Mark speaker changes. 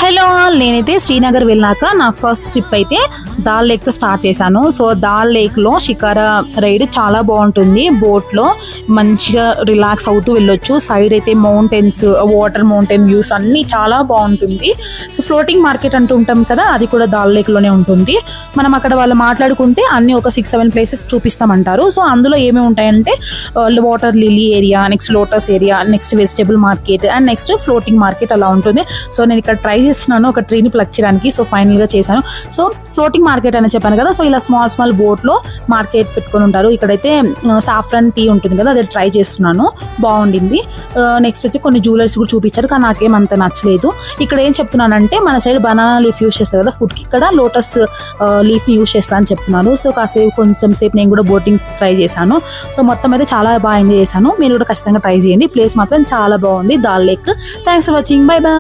Speaker 1: Hello, నేనైతే శ్రీనగర్ వెళ్ళాక నా ఫస్ట్ ట్రిప్ అయితే దాల్ లేక్తో స్టార్ట్ చేశాను. సో దాల్ లేక్లో షికారా రైడ్ చాలా బాగుంటుంది. బోట్లో మంచిగా రిలాక్స్ అవుతూ వెళ్ళొచ్చు. సైడ్ అయితే మౌంటైన్స్, వాటర్ మౌంటైన్ వ్యూస్ అన్నీ చాలా బాగుంటుంది. సో ఫ్లోటింగ్ మార్కెట్ అంటూ ఉంటాం కదా, అది కూడా దాల్ లేక్లోనే ఉంటుంది. మనం అక్కడ వాళ్ళు మాట్లాడుకుంటే అన్నీ ఒక 6-7 ప్లేసెస్ చూపిస్తామంటారు. సో అందులో ఏమేమి ఉంటాయంటే water lily area, next lotus area, next vegetable market and next floating market అలా ఉంటుంది. సో నేను ఇక్కడ ట్రై చేస్తున్నాను ఒక ట్రీని ప్లగ్ చేయడానికి. సో ఫైనల్గా చేశాను. సో ఫ్లోటింగ్ మార్కెట్ అని చెప్పాను కదా, సో ఇలా స్మాల్ బోట్లో మార్కెట్ పెట్టుకొని ఉంటారు. ఇక్కడైతే సాఫ్రన్ టీ ఉంటుంది కదా, అది ట్రై చేస్తున్నాను, బాగుండింది. నెక్స్ట్ వచ్చి కొన్ని జ్యువెలర్స్ కూడా చూపించారు, కానీ నాకేం అంత నచ్చలేదు. ఇక్కడ ఏం చెప్తున్నానంటే మన సైడ్ బనానా లీఫ్ యూస్ చేస్తారు కదా ఫుడ్కి, ఇక్కడ లోటస్ లీఫ్ యూస్ చేస్తా అని చెప్తున్నారు. సో కొంచెం సేపు నేను కూడా బోటింగ్ ట్రై చేశాను. సో మొత్తం అయితే చాలా బాగా ఎంజాయ్ చేశాను. మీరు కూడా ఖచ్చితంగా ట్రై చేయండి. ప్లేస్ మాత్రం చాలా బాగుంది, dal lake. Thanks for watching, by by.